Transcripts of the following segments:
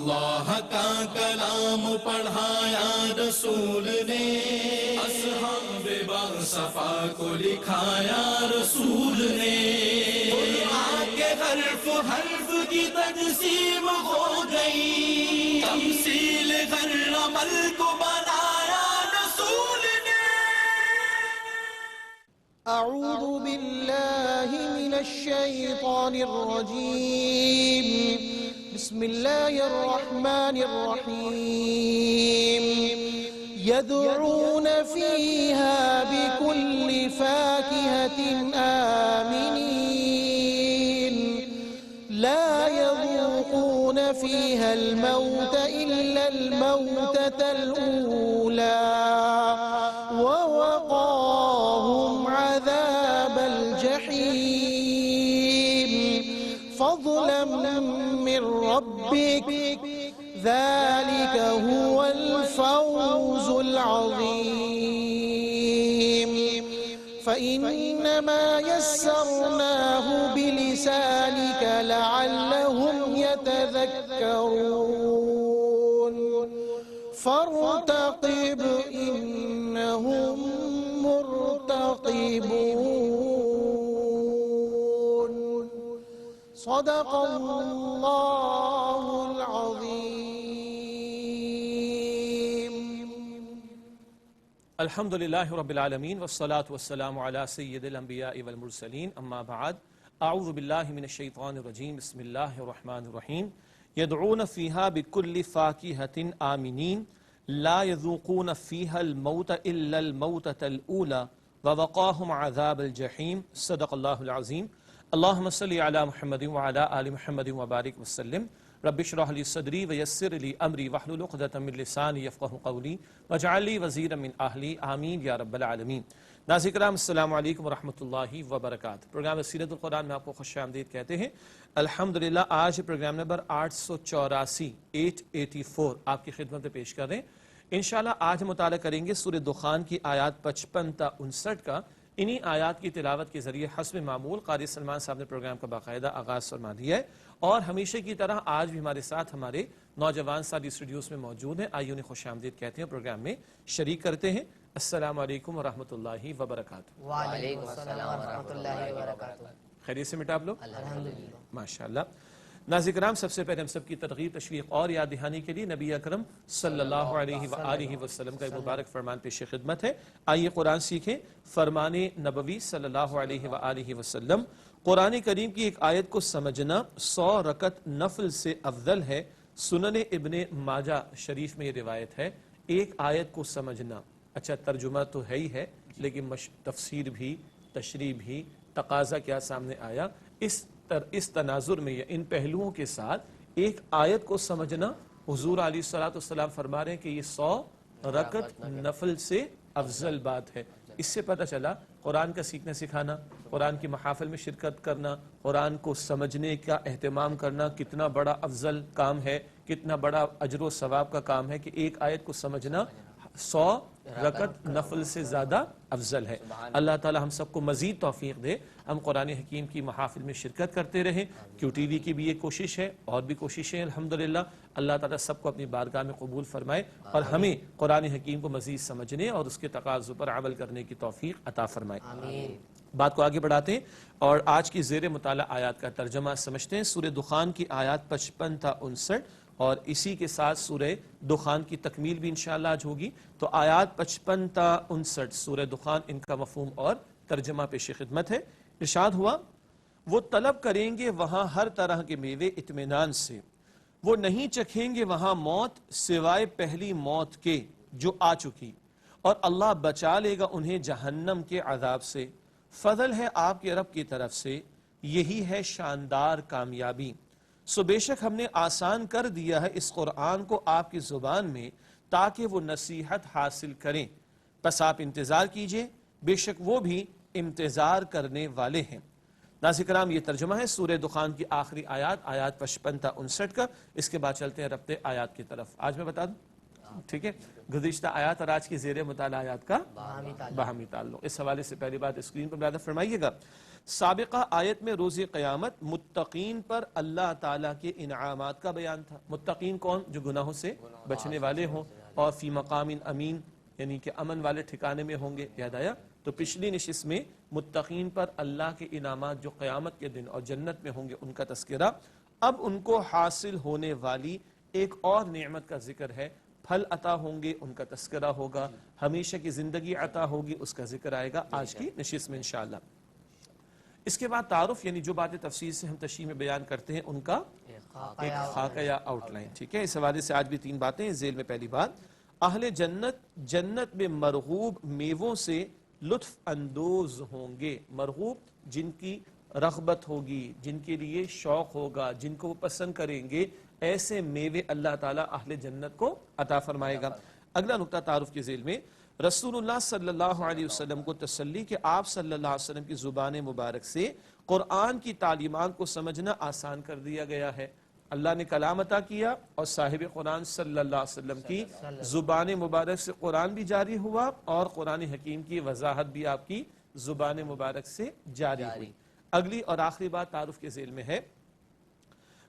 اللہ کا کلام پڑھایا رسول نے، اصحاب باصفا کو لکھایا رسول نے، قرآن کے حرف حرف کی تقسیم ہو گئی، تمثیل ہر عمل کو بنایا رسول نے۔ اعوذ باللہ من الشیطان الرجیم، بسم اللہ الرحمن الرحیم، يدعون فيها بكل فاكهة آمنين لا يذوقون فيها الموت إلا الموتة الأولى ووقاهم عذاب الجحيم فضلا من ربك ذلك هو الفوز العظيم فإنما يسرناه بلسانك لعلهم يتذكرون فارتقب إنهم مرتقبون صدق الله العظيم. الحمدللہ رب العالمین والصلاة والسلام علی سید الانبیاء والمرسلین اما بعد اعوذ باللہ من الشیطان الرجیم بسم اللہ الرحمن الرحیم یدعون فیہا بکل فاکہۃ آمنین لا یذوقون فیہا الموت الا الموتۃ الاولی ووقاہم عذاب الجحیم صدق اللہ العظیم. اللہم صلی علی محمد وعلی آل محمد وبارک وسلم. رب اشرح لی صدری ویسر لی امری واحلل عقدۃ من لسانی یفقہوا قولی واجعل لی وزیرا من اہلی آمین یا رب العالمین. ناظرین کرام السلام علیکم ورحمۃ اللہ وبرکاتہ. پروگرام سیرت القرآن میں آپ کو خوش آمدید کہتے ہیں. الحمدللہ آج پروگرام نمبر 884 آپ کی خدمت میں پیش کر رہے ہیں. انشاءاللہ آج ہم مطالعہ کریں گے سورہ دخان کی آیات 55 تا 59 کا. انہی آیات کی تلاوت کے ذریعے حسب معمول قاری سلمان صاحب نے پروگرام کا باقاعدہ آغاز فرما دیا ہے، اور ہمیشہ کی طرح آج بھی ہمارے ساتھ ہمارے نوجوان ساتھی اسٹوڈیوز میں موجود ہیں. آئیے انہیں خوش آمدید کہتے ہیں، پروگرام میں شریک کرتے ہیں. السلام علیکم ورحمۃ اللہ وبرکاتہ. وعلیکم السلام ورحمۃ اللہ وبرکاتہ. خیریت سے مٹا آپ لوگ؟ الحمدللہ. ماشاءاللہ. ناظرین کرام سب سے پہلے ہم سب کی ترغیب تشویق اور یاد دہانی کے لیے نبی اکرم صلی اللہ علیہ وآلہ وسلم کا مبارک فرمان پیش خدمت ہے. آئیے قرآن سیکھیں. فرمان نبوی صلی اللہ علیہ وآلہ وسلم. قرآن کریم کی ایک آیت کو سمجھنا 100 رکعت نفل سے افضل ہے. سنن ابن ماجہ شریف میں یہ روایت ہے. ایک آیت کو سمجھنا، اچھا ترجمہ تو ہے ہی ہے، لیکن تفسیر بھی، تشریح بھی، تقاضا کیا سامنے آیا، اس تناظر میں یا ان پہلوؤں کے ساتھ ایک آیت کو سمجھنا، حضور علیہ السلام فرما رہے ہیں کہ یہ 100 رکعت نفل سے افضل بات ہے. اس سے پتہ چلا قرآن کا سیکھنا سکھانا، قرآن کی محافل میں شرکت کرنا، قرآن کو سمجھنے کا اہتمام کرنا کتنا بڑا افضل کام ہے، کتنا بڑا اجر و ثواب کا کام ہے کہ ایک آیت کو سمجھنا 100 رکعت نفل سے زیادہ افضل ہے. اللہ تعالی ہم سب کو مزید توفیق دے، ہم قرآن حکیم کی محافل میں شرکت کرتے رہیں. کیو ٹی وی کی بھی یہ کوشش ہے اور بھی کوششیں الحمدللہ. اللہ تعالی سب کو اپنی بارگاہ میں قبول فرمائے اور ہمیں قرآن حکیم کو مزید سمجھنے اور اس کے تقاضوں پر عمل کرنے کی توفیق عطا فرمائے. بات کو آگے بڑھاتے ہیں اور آج کی زیر مطالعہ آیات کا ترجمہ سمجھتے ہیں. سورہ دخان کی آیات 55 تا 59 اور اسی کے ساتھ سورہ دخان کی تکمیل بھی انشاءاللہ آج ہوگی. تو آیات 55 تا 59 سورہ دخان، ان کا مفہوم اور ترجمہ پیش خدمت ہے. ارشاد ہوا، وہ طلب کریں گے وہاں ہر طرح کے میوے اطمینان سے، وہ نہیں چکھیں گے وہاں موت سوائے پہلی موت کے جو آ چکی، اور اللہ بچا لے گا انہیں جہنم کے عذاب سے. فضل ہے آپ کے رب کی طرف سے، یہی ہے شاندار کامیابی. سو بے شک ہم نے آسان کر دیا ہے اس قرآن کو آپ کی زبان میں تاکہ وہ نصیحت حاصل کریں. پس آپ انتظار کیجئے، بے شک وہ بھی انتظار کرنے والے ہیں. ناظرین کرام یہ ترجمہ ہے سورہ دخان کی آخری آیات 55 تا 59 کا. اس کے بعد چلتے ہیں ربط آیات کی طرف. آج میں بتا دوں، ٹھیک ہے، گزشتہ آیات اور آج کی زیر مطالعہ آیات کا باہمی تعلق. اس حوالے سے پہلی بات اسکرین پر ملاحظہ فرمائیے گا. سابقہ آیت میں روز قیامت متقین پر اللہ تعالیٰ کے انعامات کا بیان تھا۔ متقین کون؟ جو گناہوں سے بچنے والے ہوں اور فی مقام امین، یعنی کہ امن والے ٹھکانے میں ہوں گے، یاد آیا؟ تو پچھلی نشست میں متقین پر اللہ کے انعامات جو قیامت کے دن اور جنت میں ہوں گے ان کا تذکرہ، اب ان کو حاصل ہونے والی ایک اور نعمت کا ذکر ہے، پھل عطا ہوں گے ان کا تذکرہ ہوگا، ہمیشہ کی زندگی عطا ہوگی اس کا ذکر آئے گا آج کی نشست میں انشاءاللہ۔ اس کے بعد تعارف، یعنی جو باتیں تفصیل سے ہم تشریح میں بیان کرتے ہیں ان کا ایک خاکہ یا آؤٹ لائن، ٹھیک ہے؟ اس حوالے سے آج بھی 3 باتیں ہیں۔ ذیل میں پہلی بات، اہل جنت میں مرغوب میووں سے لطف اندوز ہوں گے۔ مرغوب جن کی رغبت ہوگی، جن کے لیے شوق ہوگا، جن کو وہ پسند کریں گے، ایسے میوے اللہ تعالیٰ اہل جنت کو عطا فرمائے گا۔ اگلا نقطہ تعارف کے ذیل میں، رسول اللہ صلی اللہ علیہ وسلم کو تسلی کہ آپ صلی اللہ علیہ وسلم کی زبان مبارک سے قرآن کی تعلیمات کو سمجھنا آسان کر دیا گیا ہے۔ اللہ نے کلام عطا کیا اور صاحب قرآن صلی اللہ علیہ وسلم کی زبان مبارک سے قرآن بھی جاری ہوا اور قرآن حکیم کی وضاحت بھی آپ کی زبان مبارک سے جاری ہوئی۔ اگلی اور آخری بات تعارف کے ذیل میں ہے،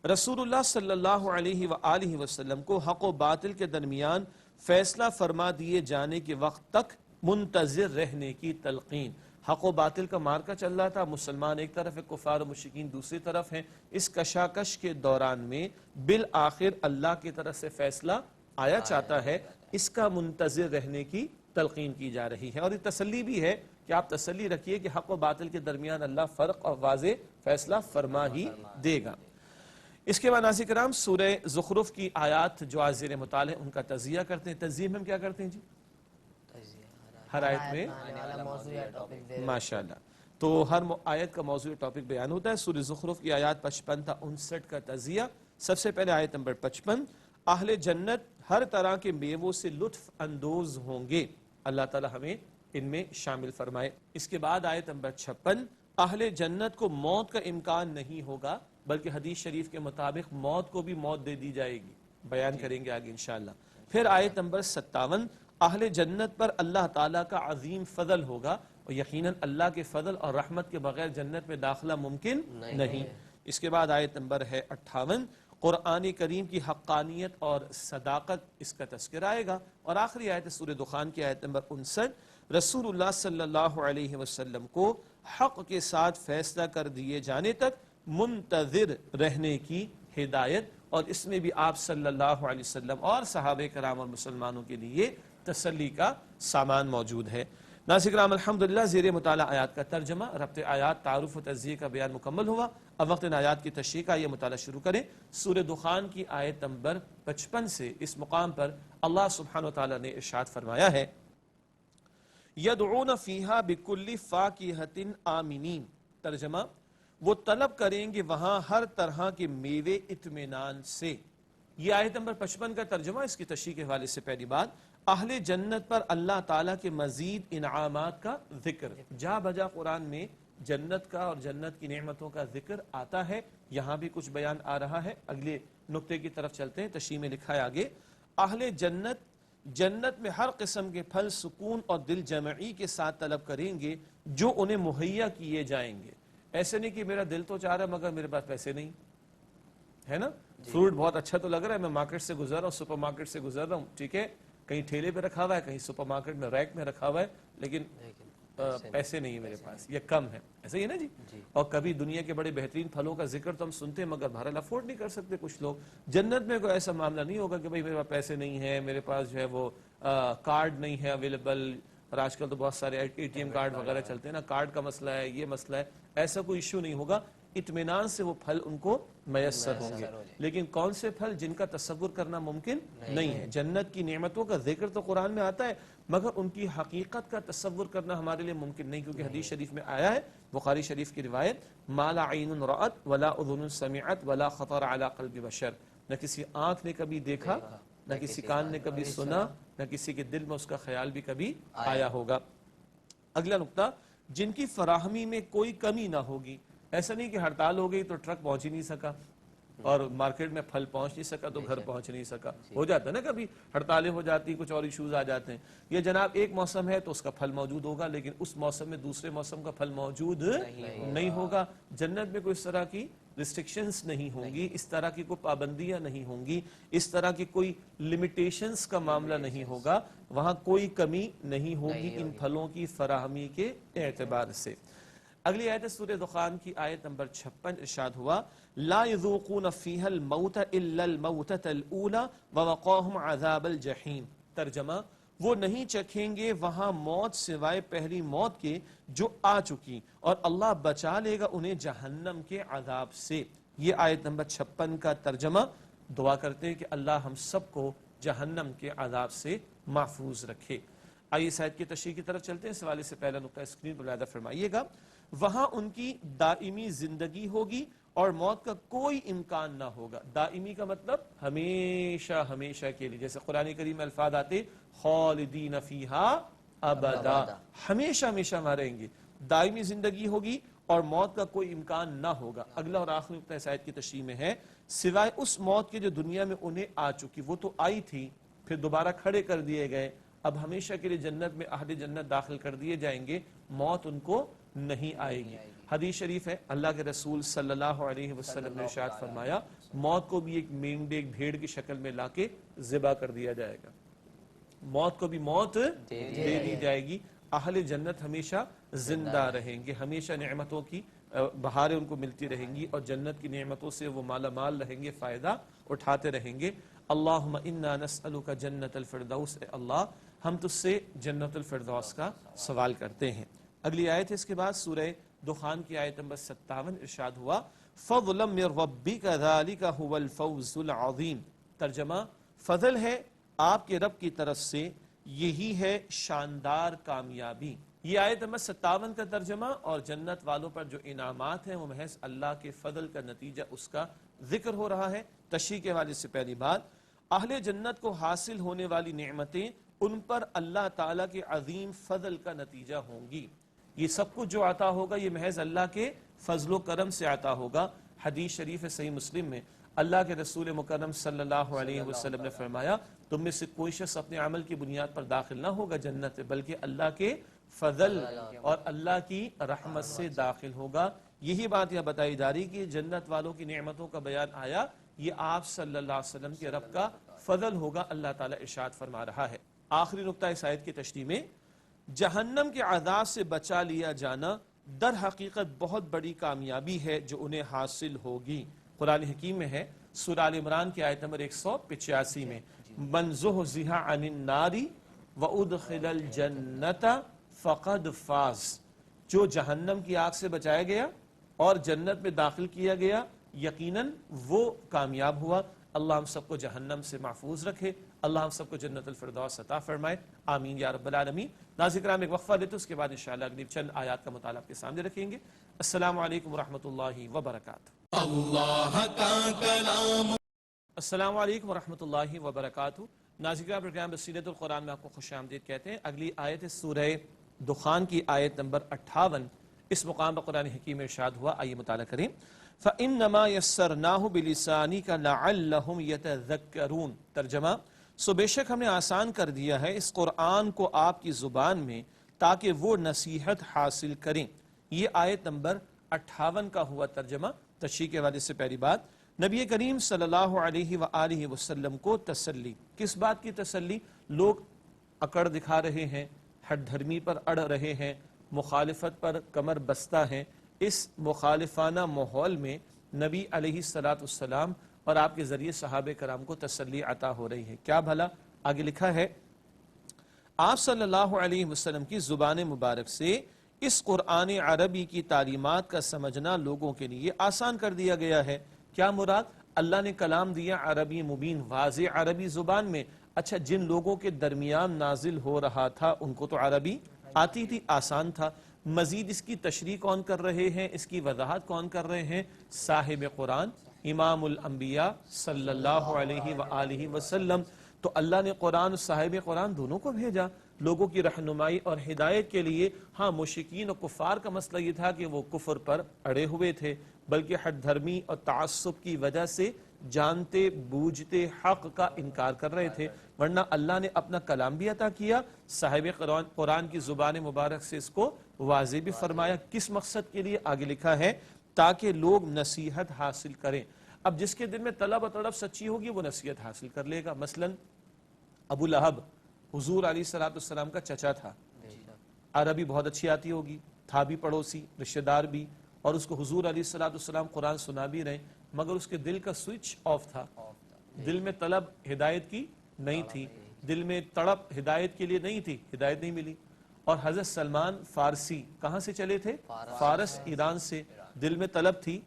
رسول اللہ صلی اللہ علیہ وآلہ وسلم کو حق و باطل کے درمیان فیصلہ فرما دیے جانے کے وقت تک منتظر رہنے کی تلقین۔ حق و باطل کا مارکا چل رہا تھا، مسلمان ایک طرف ہے، کفار و مشرکین دوسری طرف ہیں، اس کشاکش کے دوران میں بالآخر اللہ کی طرف سے فیصلہ آیا چاہتا ہے، اس کا منتظر رہنے کی تلقین کی جا رہی ہے۔ اور یہ تسلی بھی ہے کہ آپ تسلی رکھیے کہ حق و باطل کے درمیان اللہ فرق اور واضح فیصلہ فرما ہی دے گا۔ اس کے بعد ناظرین کرام سورہ زخرف کی آیات جو آج زیر مطالعہ ان کا تجزیہ کرتے ہیں۔ تجزیہ میں ہم کیا کرتے ہیں جی؟ ہر آیت میں ماشاءاللہ تو ہر آیت کا موضوع ٹاپک بیان ہوتا ہے۔ سورہ زخرف کی آیات 55 تا 59 کا تجزیہ۔ سب سے پہلے آیت نمبر 55، اہل جنت ہر طرح کے میووں سے لطف اندوز ہوں گے، اللہ تعالی ہمیں ان میں شامل فرمائے۔ اس کے بعد آیت نمبر 56، اہل جنت کو موت کا امکان نہیں ہوگا بلکہ حدیث شریف کے مطابق موت کو بھی موت دے دی جائے گی، بیان کریں گے آگے انشاءاللہ۔ پھر آیت نمبر 57، اہل جنت پر اللہ تعالیٰ کا عظیم فضل ہوگا اور یقیناً اللہ کے فضل اور رحمت کے بغیر جنت میں داخلہ ممکن نہیں۔ اس کے بعد آیت نمبر ہے 58، قرآن کریم کی حقانیت اور صداقت اس کا تذکرہ آئے گا۔ اور آخری آیت سورہ دخان کی آیت نمبر 59، رسول اللہ صلی اللہ علیہ وسلم کو حق کے ساتھ فیصلہ کر دیے جانے تک منتظر رہنے کی ہدایت، اور اس میں بھی آپ صلی اللہ علیہ وسلم اور صحابہ کرام اور مسلمانوں کے لیے تسلی کا سامان موجود ہے۔ ناظرین کرام الحمدللہ زیر مطالعہ آیات کا ترجمہ، ربط آیات، تعارف و تجزیہ کا بیان مکمل ہوا۔ اب وقت ان آیات کی تشریح کا یہ مطالعہ شروع کریں۔ سورہ دخان کی آیت نمبر 55 سے اس مقام پر اللہ سبحانہ وتعالی نے ارشاد فرمایا ہے، یدعون فیہا بکل فاکہۃ آمنین، ترجمہ وہ طلب کریں گے وہاں ہر طرح کے میوے اطمینان سے۔ یہ آیت نمبر 55 کا ترجمہ۔ اس کی تشریح کے حوالے سے پہلی بات، اہل جنت پر اللہ تعالیٰ کے مزید انعامات کا ذکر، جا بجا قرآن میں جنت کا اور جنت کی نعمتوں کا ذکر آتا ہے، یہاں بھی کچھ بیان آ رہا ہے۔ اگلے نقطے کی طرف چلتے ہیں، تشریح میں لکھا ہے آگے، اہل جنت میں ہر قسم کے پھل سکون اور دل جمعی کے ساتھ طلب کریں گے جو انہیں مہیا کیے جائیں گے۔ ایسے نہیں کہ میرا دل تو چاہ رہا ہے مگر میرے پاس پیسے نہیں ہے نا، فروٹ بہت اچھا تو لگ رہا ہے، میں مارکیٹ سے گزر رہا ہوں، سپر مارکیٹ سے گزر رہا ہوں، ٹھیک ہے، کہیں ٹھیلے پہ رکھا ہوا ہے، کہیں سپر مارکیٹ میں ریک میں رکھا ہوا ہے، لیکن پیسے نہیں ہے میرے پاس، یہ کم ہے، ایسا ہی ہے نا جی۔ اور کبھی دنیا کے بڑے بہترین پھلوں کا ذکر تو ہم سنتے ہیں مگر بہرحال افورڈ نہیں کر سکتے کچھ لوگ۔ جنت میں کوئی ایسا معاملہ نہیں ہوگا کہ بھائی میرے پاس پیسے نہیں ہیں، میرے پاس جو ہے وہ کارڈ نہیں ہے اویلیبل، اور آج کل تو بہت سارے اے ٹی ایم کارڈ وغیرہ چلتے ہیں نا، کارڈ کا مسئلہ ہے، یہ مسئلہ ہے، ایسا کوئی ایشو نہیں ہوگا، اطمینان سے وہ پھل ان کو میسر ہوں گے۔ لیکن کون سے پھل جن کا تصور کرنا ممکن نہیں ہے؟ جنت کی نعمتوں کا ذکر تو قرآن میں آتا ہے مگر ان کی حقیقت کا تصور کرنا ہمارے لیے ممکن نہیں، کیونکہ حدیث شریف میں آیا ہے، بخاری شریف کی روایت، ما لا عین رأت ولا اذن سمعت ولا خطر علی قلب بشر، نہ کسی آنکھ نے کبھی دیکھا، نہ کسی کان نے کبھی سنا، نہ کسی کے دل میں اس کا خیال بھی کبھی آیا ہوگا۔ اگلا نقطہ، جن کی فراہمی میں کوئی کمی نہ ہوگی۔ ایسا نہیں کہ ہڑتال ہو گئی تو ٹرک پہنچ ہی نہیں سکا، اور مارکیٹ میں پھل پہنچ نہیں سکا تو گھر پہنچ نہیں سکا. ہو جاتا ہے نا کبھی ہڑتالیں ہو جاتی, کچھ اور ایشوز آ جاتے ہیں. یہ جناب ایک موسم ہے تو اس کا پھل موجود ہوگا, لیکن اس موسم میں دوسرے موسم کا پھل موجود نہیں ہوگا. جنت میں کوئی اس طرح کی ریسٹرکشنز نہیں ہوں گی, اس طرح کی کوئی پابندیاں نہیں ہوں گی, اس طرح کی کوئی لمیٹیشنز کا معاملہ نہیں ہوگا. وہاں کوئی کمی نہیں ہوگی ان پھلوں کی فراہمی کے اعتبار سے. اگلی آیت سورہ دخان کی آیت نمبر 56 ارشاد ہوا لا يذوقون فيها الموت الا الموتة الاولى ووقاهم عذاب الجحیم. ترجمہ, وہ نہیں چکھیں گے وہاں موت سوائے پہلی موت کے جو آ چکی, اور اللہ بچا لے گا انہیں جہنم کے عذاب سے. یہ آیت نمبر 56 کا ترجمہ. دعا کرتے ہیں کہ اللہ ہم سب کو جہنم کے عذاب سے محفوظ رکھے. آئیے اس آیت کی تشریح کی طرف چلتے ہیں. اس حوالے سے پہلا نقطہ اسکرین پر ملاحظہ فرمائیے گا. وہاں ان کی دائمی زندگی ہوگی اور موت کا کوئی امکان نہ ہوگا. دائمی کا مطلب ہمیشہ ہمیشہ کے لیے, جیسے قرآن کریم میں الفاظ آتے خالدین فیہا ابدا, ہمیشہ ہمیشہ وہاں رہیں گے. دائمی زندگی ہوگی اور موت کا کوئی امکان نہ ہوگا. اگلا اور آخری نقطہ اس آیت کی تشریح میں ہے سوائے اس موت کے جو دنیا میں انہیں آ چکی. وہ تو آئی تھی, پھر دوبارہ کھڑے کر دیے گئے, اب ہمیشہ کے لیے جنت میں اہل جنت داخل کر دیے جائیں گے, موت ان کو نہیں آئے گی. حدیث شریف ہے, اللہ کے رسول صلی اللہ علیہ وسلم نے ارشاد فرمایا موت کو بھی ایک مینڈے, ایک بھیڑ کی شکل میں لا کے ذبح کر دیا جائے گا. موت کو بھی موت دے دی جائے گی. اہل جنت ہمیشہ زندہ رہیں گے, ہمیشہ نعمتوں کی بہاریں ان کو ملتی رہیں گی, اور جنت کی نعمتوں سے وہ مالا مال رہیں گے, فائدہ اٹھاتے رہیں گے. اللہم انا نسألک جنت الفردوس, اے اللہ ہم تجھ سے جنت الفردوس کا سوال کرتے ہیں. اگلی آیت ہے اس کے بعد سورہ دخان کی آیت نمبر 57 ارشاد ہوا فضلا من ربک ذالک هو الفوز العظیم. ترجمہ, فضل ہے آپ کے رب کی طرف سے, یہی ہے شاندار کامیابی. یہ آیت نمبر 57 کا ترجمہ, اور جنت والوں پر جو انعامات ہیں وہ محض اللہ کے فضل کا نتیجہ, اس کا ذکر ہو رہا ہے. تشریح کے حوالے سے پہلی بات, اہل جنت کو حاصل ہونے والی نعمتیں ان پر اللہ تعالیٰ کے عظیم فضل کا نتیجہ ہوں گی. یہ سب کچھ جو عطا ہوگا یہ محض اللہ کے فضل و کرم سے عطا ہوگا. حدیث شریف ہے صحیح مسلم میں, اللہ کے رسول مکرم صلی اللہ علیہ وسلم نے فرمایا تم میں سے کوئی شخص اپنے عمل کی بنیاد پر داخل نہ ہوگا جنت میں, بلکہ اللہ کے فضل اور اللہ کی رحمت سے داخل ہوگا. یہی بات یہاں بتائی جا رہی کہ جنت والوں کی نعمتوں کا بیان آیا, یہ آپ صلی اللہ علیہ وسلم کے رب کا فضل ہوگا, اللہ تعالیٰ ارشاد فرما رہا ہے. آخری نقطہ اس آیت کی تشریح میں, جہنم کے عذاب سے بچا لیا جانا در حقیقت بہت بڑی کامیابی ہے جو انہیں حاصل ہوگی. قرآن حکیم میں ہے سورہ آل عمران کی آیت نمبر 185 میں من زحزح عن النار وادخل الجنۃ فقد فاز. جو جہنم کی آگ سے بچایا گیا اور جنت میں داخل کیا گیا یقیناً وہ کامیاب ہوا. اللہ ہم سب کو جہنم سے محفوظ رکھے, اللہ ہم سب کو جنت الفردوس عطا فرمائے, آمین یا رب العالمین. ناظرین کرام ایک وقفہ لیتے اس کے بعد انشاءاللہ اگلی چند آیات کا مطالعہ آپ کے سامنے رکھیں گے. السلام علیکم ورحمۃ اللہ وبرکاتہ. اللہ کا کلام. السلام علیکم ورحمۃ اللہ وبرکاتہ. ناظرین پروگرام بصیرت القرآن میں آپ کو خوش آمدید کہتے ہیں. اگلی آیت ہے سورہ دخان کی آیت نمبر 58. اس مقام پر قرآن حکیم میں ارشاد ہوا, آئیے مطالعہ کریں. فَإِنَّمَا يَسَّرْنَاهُ بِلِسَانِكَ لَعَلَّهُمْ يَتَذَكَّرُونَ. ترجمہ, سو بے شک ہم نے آسان کر دیا ہے اس قرآن کو آپ کی زبان میں تاکہ وہ نصیحت حاصل کریں. یہ آیت نمبر 58 کا ہوا ترجمہ. تشریح کے حوالے سے پہلی بات, نبی کریم صلی اللہ علیہ وآلہ وسلم کو تسلی. کس بات کی تسلی؟ لوگ اکڑ دکھا رہے ہیں, ہٹ دھرمی پر اڑ رہے ہیں, مخالفت پر کمر بستہ ہیں. اس مخالفانہ ماحول میں نبی علیہ السلام اور آپ کے ذریعے صحابہ کرام کو تسلی عطا ہو رہی ہے. کیا بھلا؟ آگے لکھا ہے آپ صلی اللہ علیہ وسلم کی زبان مبارک سے اس قرآن عربی کی تعلیمات کا سمجھنا لوگوں کے لیے آسان کر دیا گیا ہے. کیا مراد؟ اللہ نے کلام دیا عربی مبین, واضح عربی زبان میں. اچھا, جن لوگوں کے درمیان نازل ہو رہا تھا ان کو تو عربی آتی تھی, آسان تھا. مزید اس کی تشریح کون کر رہے ہیں, اس کی وضاحت کون کر رہے ہیں؟ صاحب قرآن امام الانبیاء صلی اللہ علیہ وآلہ وسلم. تو اللہ نے قرآن اور صاحب قرآن دونوں کو بھیجا لوگوں کی رہنمائی اور ہدایت کے لیے. ہاں, مشرکین اور کفار کا مسئلہ یہ تھا کہ وہ کفر پر اڑے ہوئے تھے, بلکہ ہٹ دھرمی اور تعصب کی وجہ سے جانتے بوجھتے حق کا انکار کر رہے تھے، ورنہ اللہ نے اپنا کلام بھی عطا کیا، صاحب قرآن کی زبان مبارک سے اس کو واضح بھی فرمایا۔ کس مقصد کے لیے؟ آگے لکھا ہے تاکہ لوگ نصیحت حاصل کریں۔ اب جس کے دل میں طلب و تڑپ سچی ہوگی وہ نصیحت حاصل کر لے گا۔ مثلا ابو لہب حضور علیہ السلام کا چچا تھا، عربی بہت اچھی آتی ہوگی، تھا بھی پڑوسی، رشتہ دار بھی، اور اس کو حضور علیہ السلام قرآن سنا بھی رہے، مگر اس کے دل کا سوئچ آف تھا، دل میں طلب ہدایت کی نہیں تھی، دل میں تڑپ ہدایت کے لیے نہیں تھی، ہدایت نہیں ملی۔ اور حضرت سلمان فارسی کہاں سے چلے تھے؟ فارس، ایران سے، دل میں طلب تھی،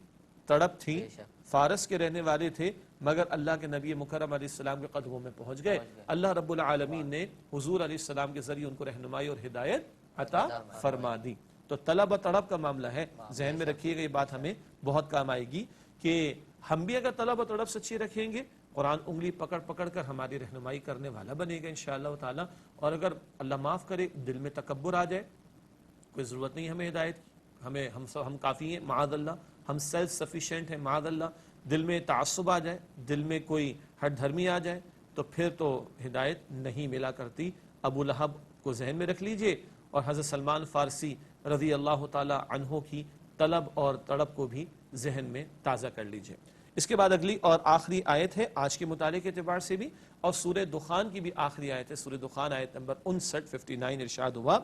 تڑپ تھی، فارس کے رہنے والے تھے، مگر اللہ کے نبی مکرم علیہ السلام کے قدموں میں پہنچ گئے۔ اللہ رب العالمین نے حضور علیہ السلام کے ذریعے ان کو رہنمائی اور ہدایت عطا فرما دی۔ تو طلب و تڑپ کا معاملہ ہے، ذہن میں رکھیے گا، یہ بات ہمیں بہت کام آئے گی کہ ہم بھی اگر طلب و تڑپ سچی رکھیں گے، قرآن انگلی پکڑ پکڑ کر ہماری رہنمائی کرنے والا بنے گا انشاءاللہ تعالی۔ اور اگر اللہ معاف کرے دل میں تکبر آ جائے، کوئی ضرورت نہیں ہمیں ہدایت کی، ہم کافی ہیں معاذ اللہ، ہم سیلف سفیشینٹ ہیں معاذ اللہ، دل میں تعصب آ جائے، دل میں کوئی ہٹ دھرمی آ جائے، تو پھر تو ہدایت نہیں ملا کرتی۔ ابو لہب کو ذہن میں رکھ لیجئے، اور حضرت سلمان فارسی رضی اللہ تعالی عنہ کی طلب اور تڑپ کو بھی ذہن میں تازہ کر لیجئے۔ اس کے بعد اگلی اور آخری آیت ہے آج کے مطالعے کے اعتبار سے بھی، اور سورہ دخان کی بھی آخری آیت ہے، سورہ دخان آیت نمبر 59 ارشاد ہوا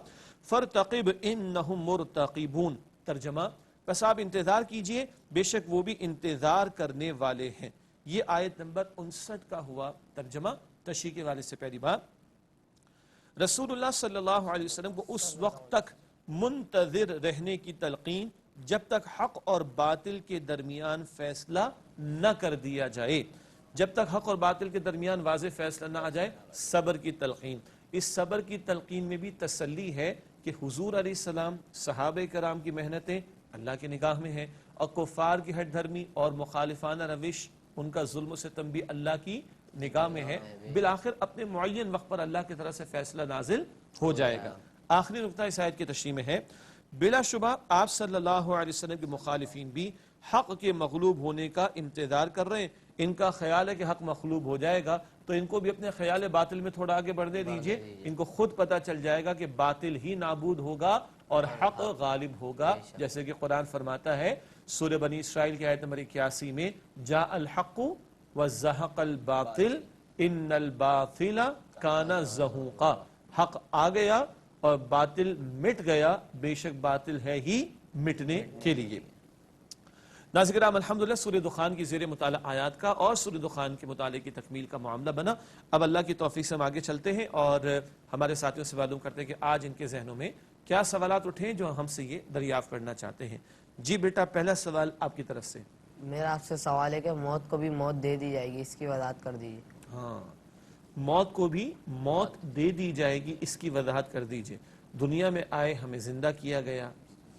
فَارْتَقِبْ إِنَّهُمْ مُرْتَقِبُونَ۔ ترجمہ، پس آپ انتظار کیجئے، بے شک وہ بھی انتظار کرنے والے ہیں۔ یہ آیت نمبر 59 کا ہوا ترجمہ۔ تشریح کے والے سے پہلی بات، رسول اللہ صلی اللہ علیہ وسلم کو اس وقت تک منتظر رہنے کی تلقین جب تک حق اور باطل کے درمیان فیصلہ نہ کر دیا جائے، جب تک حق اور باطل کے درمیان واضح فیصلہ نہ آ جائے، صبر کی تلقین۔ اس صبر کی تلقین میں بھی تسلی ہے کہ حضور علیہ السلام، صحابہ کرام کی محنتیں اللہ کی نگاہ میں ہیں، اور کفار کی ہٹ دھرمی اور مخالفانہ روش، ان کا ظلم و ستم بھی اللہ کی نگاہ میں ہے، بالآخر اپنے معین وقت پر اللہ کی طرف سے فیصلہ نازل ہو جائے گا۔ آخری نقطہ اس آیت کی تشریح میں ہے، بلا شبہ آپ صلی اللہ علیہ وسلم کے مخالفین بھی حق کے مغلوب ہونے کا انتظار کر رہے ہیں۔ ان کا خیال ہے کہ حق مغلوب ہو جائے گا، تو ان کو بھی اپنے خیال باطل میں تھوڑا آگے بڑھنے دیجئے، ان کو خود پتہ چل جائے گا کہ باطل ہی نابود ہوگا اور حق غالب ہوگا، جیسے کہ قرآن فرماتا ہے سورہ بنی اسرائیل کی آیت نمبر 81 میں، جاء الحق وزہق الباطل ان الباطل کان زہوقا۔ حق آ گیا اور باطل مٹ گیا، بے شک باطل ہے ہی مٹنے کے لیے۔ ناظرین کرام، الحمدللہ سورہ دخان کی زیر مطالعہ آیات کا اور سورہ دخان کے مطالعے کی تکمیل کا معاملہ بنا۔ اب اللہ کی توفیق سے ہم آگے چلتے ہیں اور ہمارے ساتھیوں سے معلوم کرتے ہیں کہ آج ان کے ذہنوں میں کیا سوالات اٹھے جو ہم سے یہ دریافت کرنا چاہتے ہیں۔ جی بیٹا، پہلا سوال آپ کی طرف سے۔ میرا آپ سے سوال ہے کہ موت کو بھی موت دے دی جائے گی، اس کی وضاحت کر دیجیے۔ ہاں، موت کو بھی موت دے دی جائے گی، اس کی وضاحت کر دیجئے۔ دنیا میں آئے، ہمیں زندہ کیا گیا،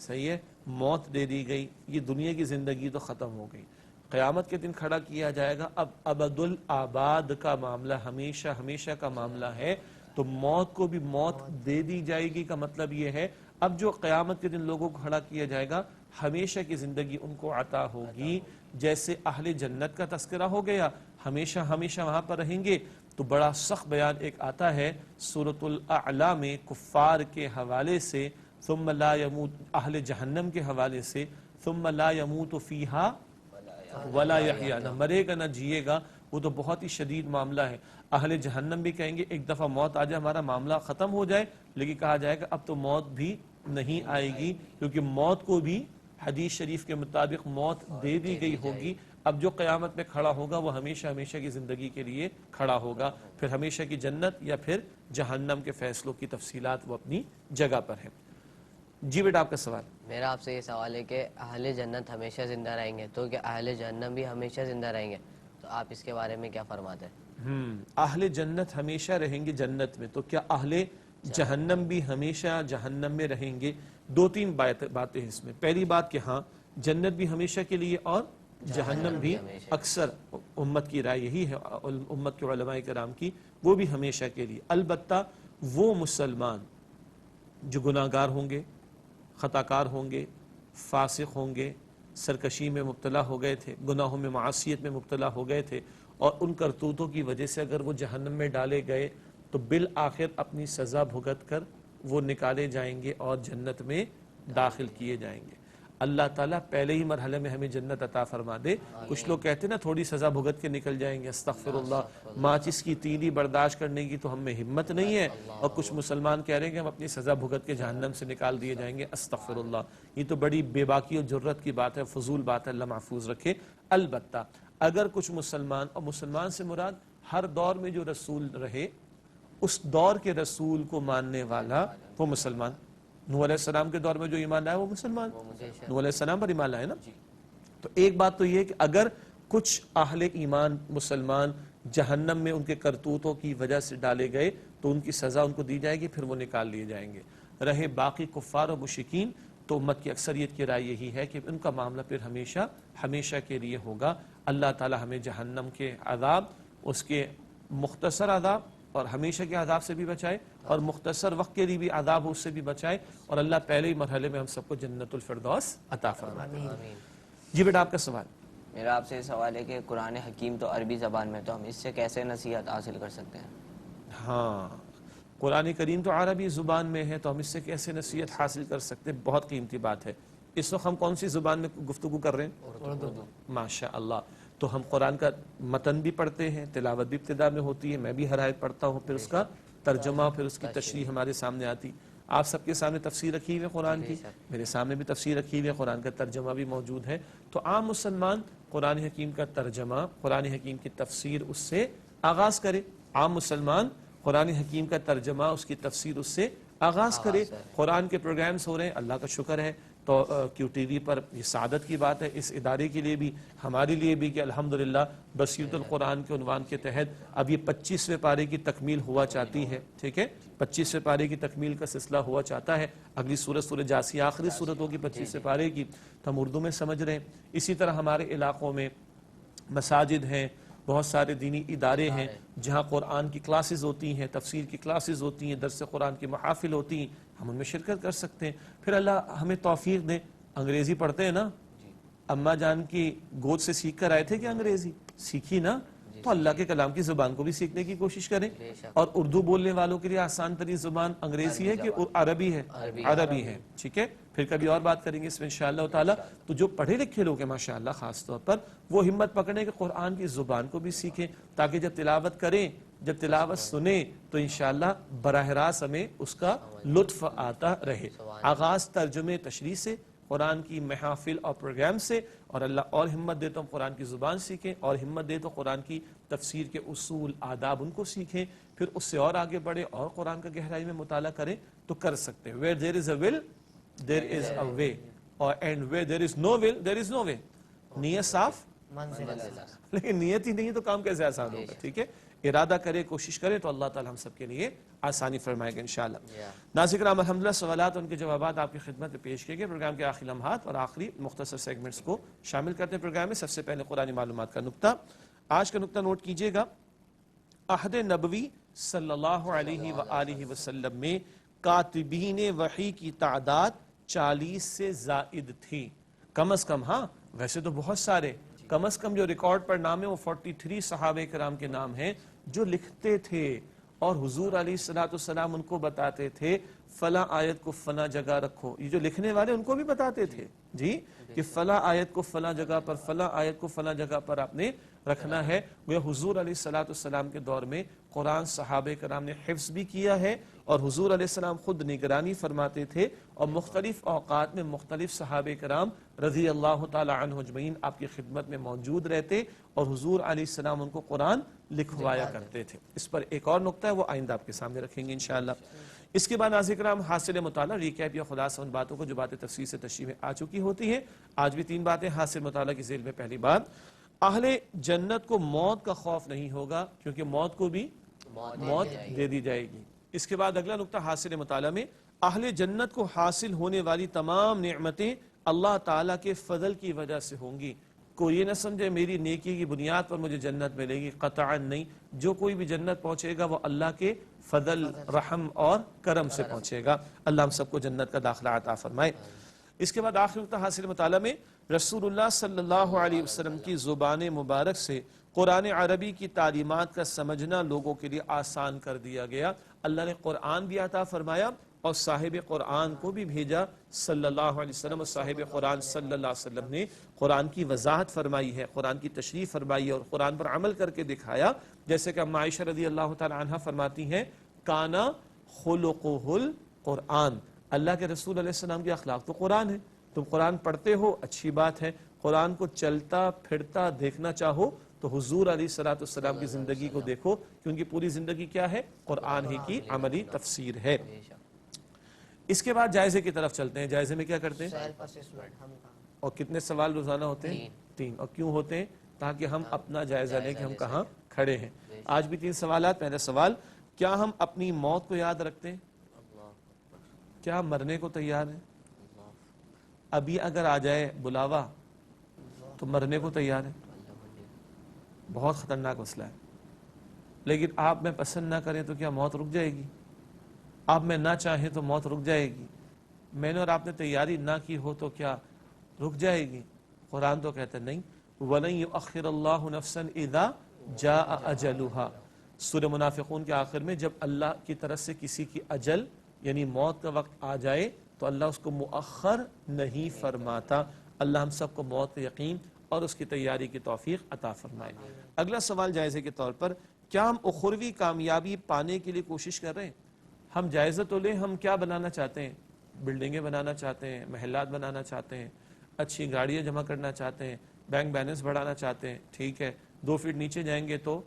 صحیح ہے، موت دے دی گئی، یہ دنیا کی زندگی تو ختم ہو گئی، قیامت کے دن کھڑا کیا جائے گا۔ اب ابد الآباد کا معاملہ، ہمیشہ ہمیشہ کا معاملہ ہے، تو موت کو بھی موت دے دی جائے گی کا مطلب یہ ہے اب جو قیامت کے دن لوگوں کو کھڑا کیا جائے گا، ہمیشہ کی زندگی ان کو عطا ہوگی، جیسے اہل جنت کا تذکرہ ہو گیا، ہمیشہ ہمیشہ وہاں پر رہیں گے۔ تو بڑا سخت بیان ایک آتا ہے سورۃ الاعلی میں کفار کے حوالے سے، ثم لا يموت، اہل جہنم کے حوالے سے، ثم لا يموت فیہا ولا یحییٰ، نہ مرے گا نہ جیے گا۔ وہ تو بہت ہی شدید معاملہ ہے۔ اہل جہنم بھی کہیں گے ایک دفعہ موت آ جائے، ہمارا معاملہ ختم ہو جائے، لیکن کہا جائے گا اب تو موت بھی نہیں آئے گی، کیونکہ موت کو بھی حدیث شریف کے مطابق موت دے دی گئی ہوگی۔ اب جو قیامت میں کھڑا ہوگا وہ ہمیشہ ہمیشہ کی زندگی کے لیے کھڑا ہوگا، پھر ہمیشہ کی جنت یا پھر جہنم کے فیصلوں کی تفصیلات وہ اپنی جگہ پر ہیں۔ جی بیٹا، آپ کا سوال۔ میرا آپ سے یہ سوال ہے کہ اہل جنت ہمیشہ زندہ رہیں گے، تو کیا اہل جہنم بھی ہمیشہ زندہ رہیں گے؟ تو آپ اس کے بارے میں کیا فرماتے ہیں؟ اہل جنت ہمیشہ رہیں گے جنت میں، تو کیا اہل جہنم بھی ہمیشہ جہنم میں رہیں گے؟ دو تین باتیں اس میں۔ پہلی بات کہ ہاں، جنت بھی ہمیشہ کے لیے اور جہنم بھی، اکثر امت کی رائے یہی ہے، امت کے علماء کرام کی، وہ بھی ہمیشہ کے لیے۔ البتہ وہ مسلمان جو گناہگار ہوں گے، خطاکار ہوں گے، فاسق ہوں گے، سرکشی میں مبتلا ہو گئے تھے، گناہوں میں معصیت میں مبتلا ہو گئے تھے، اور ان کرتوتوں کی وجہ سے اگر وہ جہنم میں ڈالے گئے تو بالآخر اپنی سزا بھگت کر وہ نکالے جائیں گے اور جنت میں داخل کیے جائیں گے۔ اللہ تعالیٰ پہلے ہی مرحلے میں ہمیں جنت عطا فرما دے۔ کچھ لوگ کہتے ہیں نا تھوڑی سزا بھگت کے نکل جائیں گے، استغفر اللہ، ماچس کی تیلی برداشت کرنے کی تو ہم میں ہمت نہیں ہے، اور کچھ مسلمان کہہ رہے ہیں کہ ہم اپنی سزا بھگت کے جہنم سے نکال دیے جائیں گے، استغفر اللہ۔ یہ تو بڑی بے باکی اور جرت کی بات ہے، فضول بات ہے، اللہ محفوظ رکھے۔ البتہ اگر کچھ مسلمان، اور مسلمان سے مراد ہر دور میں جو رسول رہے اس دور کے رسول کو ماننے والا وہ مسلمان، نوح علیہ السلام کے دور میں جو ایمان لائے وہ مسلمان، نوح علیہ السلام پر ایمان لائے نا۔ تو ایک بات تو یہ کہ اگر کچھ اہل ایمان مسلمان جہنم میں ان کے کرتوتوں کی وجہ سے ڈالے گئے تو ان کی سزا ان کو دی جائے گی، پھر وہ نکال لیے جائیں گے۔ رہے باقی کفار و مشرکین تو امت کی اکثریت کی رائے یہی ہے کہ ان کا معاملہ پھر ہمیشہ ہمیشہ کے لیے ہوگا۔ اللہ تعالی ہمیں جہنم کے عذاب، اس کے مختصر عذاب اور ہمیشہ کے عذاب سے بھی بچائے، اور مختصر وقت کے لیے بھی عذاب ہو اس سے بھی بچائے، اور اللہ پہلے ہی مرحلے میں ہم سب کو جنت الفردوس عطا فرمائے۔ جی بیٹا آپ کا سوال۔ میرا آپ سے یہ سوال ہے کہ قرآن حکیم تو عربی زبان میں، تو ہم اس سے کیسے نصیحت حاصل کر سکتے ہیں؟ ہاں، قرآن کریم تو عربی زبان میں ہے، تو ہم اس سے کیسے نصیحت حاصل کر سکتے ہیں؟ بہت قیمتی بات ہے۔ اس وقت ہم کون سی زبان میں گفتگو کر رہے ہیں؟ اردو۔ ماشاء اللہ۔ تو ہم قرآن کا متن بھی پڑھتے ہیں، تلاوت بھی ابتدا میں ہوتی ہے، میں بھی ہر آیت پڑھتا ہوں، پھر اس کا ترجمہ، پھر اس کی تشریح ہمارے سامنے آتی۔ آپ سب کے سامنے تفسیر رکھی ہوئی ہے قرآن کی، میرے سامنے بھی تفسیر رکھی ہوئی ہے، قرآن کا ترجمہ بھی موجود ہے۔ تو عام مسلمان قرآن حکیم کا ترجمہ، قرآن حکیم کی تفسیر اس سے آغاز کرے۔ عام مسلمان قرآن حکیم کا ترجمہ، اس کی تفسیر اس سے آغاز کرے۔ قرآن کے پروگرامز ہو رہے ہیں، اللہ کا شکر ہے۔ تو کیو ٹی وی پر یہ سعادت کی بات ہے اس ادارے کے لیے بھی، ہمارے لیے بھی، کہ الحمدللہ بصیرت القرآن کے عنوان کے تحت اب یہ 25ویں پارے کی تکمیل ہوا چاہتی ہے، ٹھیک ہے، 25ویں پارے کی تکمیل کا سلسلہ ہوا چاہتا ہے۔ اگلی سورت سورہ جاسیہ آخری سورت ہوگی 25ویں پارے کی، تو ہم اردو میں سمجھ رہے ہیں۔ اسی طرح ہمارے علاقوں میں مساجد ہیں، بہت سارے دینی ادارے ہیں جہاں قرآن کی کلاسز ہوتی ہیں، تفسیر کی کلاسز ہوتی ہیں، درس قرآن کی محافل ہوتی ہیں، ہم ان میں شرکت کر سکتے ہیں۔ پھر اللہ ہمیں توفیق دے۔ انگریزی پڑھتے ہیں نا، اماں جان کی گود سے سیکھ کر آئے تھے کہ انگریزی سیکھی نا، تو اللہ کے کلام کی زبان کو بھی سیکھنے کی کوشش کریں۔ اور اردو بولنے والوں کے لیے آسان ترین زبان انگریزی ہے کہ عربی ہے؟ عربی ہے، ٹھیک ہے۔ پھر کبھی اور بات کریں گے اس میں انشاءاللہ تعالی۔ تو جو پڑھے لکھے لوگ ہیں ماشاءاللہ خاص طور پر، وہ ہمت پکڑیں کہ قرآن کی زبان کو بھی سیکھیں، تاکہ جب تلاوت کریں، جب تلاوت سنیں تو انشاءاللہ براہ راست ہمیں اس کا لطف آتا رہے۔ آغاز ترجمے تشریح سے، قرآن کی محافل اور پروگرام سے، اور اللہ اور ہمت دے تو ہم قرآن کی زبان سیکھیں، اور ہمت دے تو قرآن کی تفسیر کے اصول آداب ان کو سیکھیں، پھر اس سے اور آگے بڑھیں اور قرآن کا گہرائی میں مطالعہ کریں تو کر سکتے ہیں۔ Where there is a will, there is a way, and where there is no will, there is no way۔ نیت صاف، لیکن نیت ہی نہیں تو کام کیسے آسان ہوگا؟ ٹھیک ہے، ارادہ کرے، کوشش کرے تو اللہ تعالی ہم سب کے لیے آسانی فرمائے گا انشاءاللہ۔ ناظرین کرام، الحمدللہ سوالات ان کے جوابات آپ کی خدمت میں پیش کیے گئے۔ پروگرام کے آخری لمحات اور آخری مختصر سیگمنٹس کو شامل کرتے ہیں پروگرام میں۔ سب سے پہلے قرآن معلومات کا نقطہ، آج کا نقطہ نوٹ کیجئے گا۔ عہد نبوی صلی اللہ علیہ وآلہ وسلم میں کاتبین وحی کی تعداد 40 سے زائد تھی، کم از کم۔ ہاں ویسے تو بہت سارے، کم از کم جو ریکارڈ پر نام ہے وہ 43 صحابہ کرام کے نام ہیں جو لکھتے تھے، اور حضور علیہ السلام ان کو بتاتے تھے فلاں آیت کو فلاں جگہ رکھو۔ یہ جو لکھنے والے ان کو بھی بتاتے تھے جی کہ فلاں آیت کو فلاں جگہ پر، فلاں آیت کو فلاں جگہ پر آپ نے رکھنا ہے۔ وہ حضور علیہ السلام کے دور میں قرآن صحابہ کرام نے حفظ بھی کیا ہے، اور حضور علیہ السلام خود نگرانی فرماتے تھے، اور مختلف اوقات میں مختلف صحابہ کرام رضی اللہ تعالی عنہ اجمعین آپ کی خدمت میں موجود رہتے، اور حضور علیہ السلام ان کو قرآن لکھوایا کرتے تھے۔ اس پر ایک اور نقطہ ہے، وہ آئندہ آپ کے سامنے رکھیں گے انشاءاللہ۔ اس کے بعد ناظرین کرام حاصل مطالعہ، ریکیپ یا خلاصہ ان باتوں کو جو باتیں تفصیل سے تشریح میں آ چکی ہوتی ہیں۔ آج بھی 3 باتیں حاصل مطالعہ کی ذیل میں۔ پہلی بات، اہل جنت کو موت کا خوف نہیں ہوگا، کیونکہ موت کو بھی موت دے دی جائے گی۔ اس کے بعد اگلا نقطہ حاصل مطالعہ میں، اہل جنت کو حاصل ہونے والی تمام نعمتیں اللہ تعالیٰ کے فضل کی وجہ سے ہوں گی۔ کوئی یہ نہ سمجھے میری نیکی کی بنیاد پر مجھے جنت ملے گی، قطعاً نہیں۔ جو کوئی بھی جنت پہنچے گا وہ اللہ کے فضل، رحم اور کرم سے پہنچے گا۔ اللہ ہم سب کو جنت کا داخلہ عطا فرمائے۔ اس کے بعد آخر نقطہ حاصل مطالعہ میں رسول اللہ صلی اللہ علیہ وسلم کی زبان مبارک سے قرآن عربی کی تعلیمات کا سمجھنا لوگوں کے لیے آسان کر دیا گیا. اللہ نے قرآن بھی عطا فرمایا اور صاحب قرآن کو بھی بھیجا صلی اللہ علیہ وسلم, اور صاحب قرآن صلی اللہ علیہ وسلم نے قرآن کی وضاحت فرمائی ہے, قرآن کی تشریح فرمائی ہے اور قرآن پر عمل کر کے دکھایا. جیسے کہ اما عائشہ رضی اللہ تعالی عنہ فرماتی ہیں کانا خلقہ القرآن, اللہ کے رسول علیہ السلام کے اخلاق تو قرآن ہے. تم قرآن پڑھتے ہو اچھی بات ہے, قرآن کو چلتا پھرتا دیکھنا چاہو تو حضور علیہ الصلوۃ والسلام کی زندگی کو دیکھو کہ ان کی پوری زندگی کیا ہے, قرآن ہی کی عملی تفسیر ہے. اس کے بعد جائزے کی طرف چلتے ہیں. جائزے میں کیا کرتے ہیں اور کتنے سوال روزانہ ہوتے ہیں؟ 3. اور کیوں ہوتے ہیں؟ تاکہ ہم اپنا جائزہ لیں کہ ہم کہاں کھڑے ہیں. آج بھی 3 سوالات. پہلا سوال, کیا ہم اپنی موت کو یاد رکھتے ہیں؟ کیا ہم مرنے کو تیار ہیں؟ ابھی اگر آ جائے بلاوا تو مرنے کو تیار ہے؟ بہت خطرناک مسئلہ ہے. لیکن آپ میں پسند نہ کریں تو کیا موت رک جائے گی؟ آپ میں نہ چاہیں تو موت رک جائے گی؟ میں نے اور آپ نے تیاری نہ کی ہو تو کیا رک جائے گی؟ قرآن تو کہتا نہیں وَلَن يُؤَخِّرَ اللَّهُ نَفْسًا إِذَا جَاءَ أَجَلُهَا. سورہ منافقون کے آخر میں جب اللہ کی طرف سے کسی کی اجل یعنی موت کا وقت آ جائے تو اللہ اس کو مؤخر نہیں فرماتا. اللہ ہم سب کو موت کا یقین اور اس کی تیاری کی توفیق عطا فرمائے. اگلا سوال جائزے کے طور پر, کیا ہم اخروی کامیابی پانے کے لیے کوشش کر رہے ہیں؟ ہم جائزہ تو لیں, ہم کیا بنانا چاہتے ہیں؟ بلڈنگیں بنانا چاہتے ہیں, محلات بنانا چاہتے ہیں, اچھی گاڑیاں جمع کرنا چاہتے ہیں, بینک بیلنس بڑھانا چاہتے ہیں. ٹھیک ہے, 2 فٹ نیچے جائیں گے تو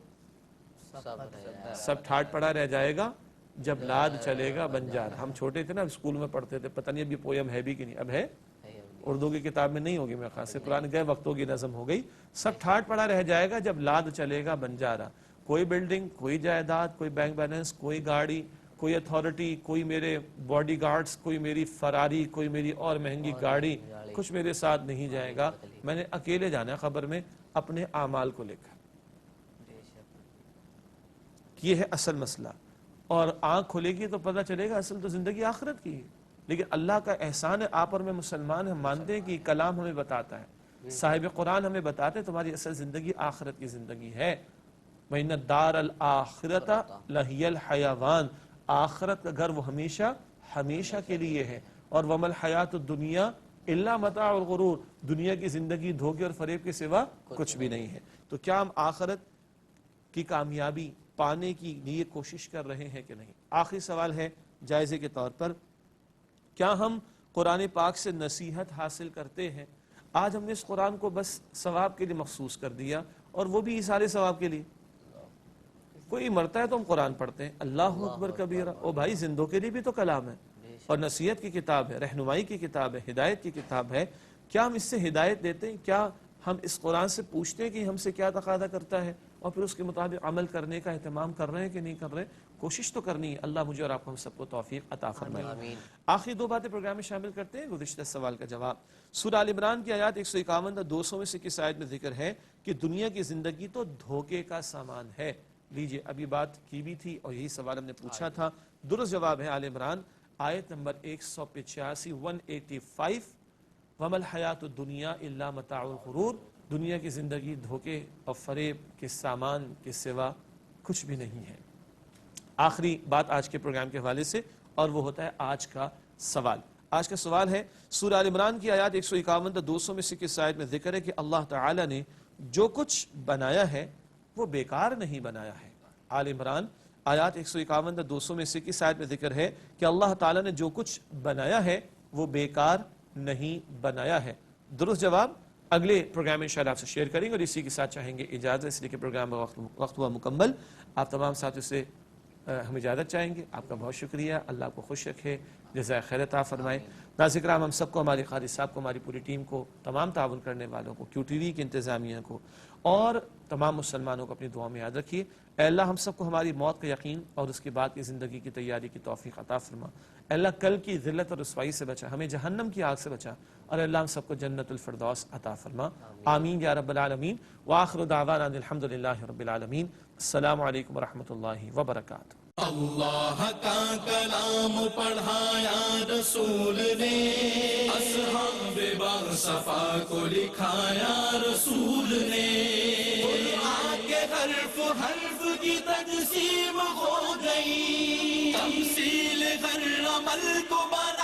سب ٹھاٹ پڑا رہ جائے گا, جب لاد چلے گا بنجار. ہم چھوٹے تھے نا, اسکول میں پڑھتے تھے, پتہ نہیں اب یہ پویم ہے بھی کہ نہیں. اب ہے, اردو کی کتاب میں نہیں ہوگی میرے خاص سے, قرآن گئے وقتوں کی نظم ہو گئی. سب ٹھاٹ پڑا رہ جائے گا جب لاد چلے گا بنجارا. کوئی بلڈنگ, کوئی جائیداد, کوئی بینک بیلنس, کوئی گاڑی, کوئی اتھارٹی, کوئی میرے باڈی گارڈز, کوئی میری فراری, کوئی میری اور مہنگی گاڑی, کچھ میرے ساتھ نہیں جائے گا. میں نے اکیلے جانا ہے قبر میں اپنے اعمال کو لے کر. یہ ہے اصل مسئلہ. اور آنکھ کھلے گی تو پتہ چلے گا اصل تو زندگی آخرت کی ہے. لیکن اللہ کا احسان ہے, آپ اور میں مسلمان ہیں, مانتے ہیں کہ کلام ہمیں بتاتا ہے, صاحب قرآن ہمیں بتاتے ہیں تمہاری اصل زندگی آخرت کی زندگی ہے. وَإِنَّ الدَّارَ الْآخِرَةَ لَهِيَ الْحَيَوَانُ, آخرت کا گھر وہ ہمیشہ ہمیشہ کے لیے ہے. اور وَمَا الْحَيَاةُ الدُّنْيَا إِلَّا مَتَاعُ الْغُرُورِ, دنیا کی زندگی دھوکے اور فریب کے سوا کچھ بھی نہیں ہے. تو کیا ہم آخرت کی کامیابی پانے کی لیے کوشش کر رہے ہیں کہ نہیں؟ آخری سوال ہے جائزے کے طور پر, کیا ہم قرآن پاک سے نصیحت حاصل کرتے ہیں؟ آج ہم نے اس قرآن کو بس ثواب کے لیے مخصوص کر دیا, اور وہ بھی سارے ثواب کے لیے. کوئی مرتا ہے تو ہم قرآن پڑھتے ہیں, اللہ اکبر کبیرہ. او بھائی, زندوں کے لیے بھی تو کلام ہے, اور نصیحت کی کتاب ہے, رہنمائی کی کتاب ہے, ہدایت کی کتاب ہے. کیا ہم اس سے ہدایت دیتے ہیں؟ کیا ہم اس قرآن سے پوچھتے ہیں کہ ہم سے کیا تقاضا کرتا ہے, اور پھر اس کے مطابق عمل کرنے کا اہتمام کر رہے ہیں کہ نہیں کر رہے؟ کوشش تو کرنی ہے. اللہ مجھے اور آپ کو ہم سب کو توفیق عطا فرمائے. آخری 2 باتیں پروگرام میں شامل کرتے ہیں. گزشتہ سوال کا جواب, سورہ آل عمران کی آیات 151 تا 200 میں سے کس آیت میں ذکر ہے کہ دنیا کی زندگی تو دھوکے کا سامان ہے؟ لیجئے, ابھی بات کی بھی تھی اور یہی سوال ہم نے پوچھا تھا. درست جواب ہے آل عمران آیت نمبر 185 185, وَمَا الْحَيَاةُ الدُّنْيَا إِلَّا مَتَاعُ الْغُرُورِ, دنیا کی زندگی دھوکے اور فریب کے سامان کے سوا کچھ بھی نہیں ہے. آخری بات آج کے پروگرام کے حوالے سے, اور وہ ہوتا ہے آج کا سوال. آج کا سوال ہے سورہ آل عمران کی آیات 151 تا 200 میں سے کس آیت میں ذکر ہے کہ اللہ تعالی نے جو کچھ بنایا ہے وہ بیکار نہیں بنایا ہے؟ آل عمران آیات 151 تا 200 میں سے کس آیت میں ذکر ہے کہ اللہ تعالی نے جو کچھ بنایا ہے وہ بیکار نہیں بنایا ہے؟ درست جواب اگلے پروگرام میں انشاءاللہ آپ سے شیئر کریں گے, اور اسی کے ساتھ چاہیں گے اجازت, اس لیے کہ پروگرام کا وقت ہوا مکمل. آپ تمام ساتھیوں سے ہم اجازت چاہیں گے. آپ کا بہت شکریہ, اللہ آپ کو خوش رکھے, جزائے خیر عطا فرمائے. ناظرین کرام, ہم سب کو, ہمارے قاری صاحب کو, ہماری پوری ٹیم کو, تمام تعاون کرنے والوں کو, کیو ٹی وی کی انتظامیہ کو, اور تمام مسلمانوں کو اپنی دعا میں یاد رکھیے. اے اللہ ہم سب کو ہماری موت کا یقین اور اس کے بعد کی زندگی کی تیاری کی توفیق عطا فرما. اے اللہ کل کی ذلت اور رسوائی سے بچا, ہمیں جہنم کی آگ سے بچا, اور اے اللہ ہم سب کو جنت الفردوس عطا فرما. آمین یا رب العالمین. وآخر دعوانا الحمدللہ رب العالمین. السلام علیکم ورحمۃ اللہ وبرکاتہ. اللہ کا کلام پڑھایا رسول نے، اصحاب باصفا کو لکھایا رسول نے، قرآن کے حرف حرف کی تقسیم ہو گئی، تفصیل ہر عمل کو بنا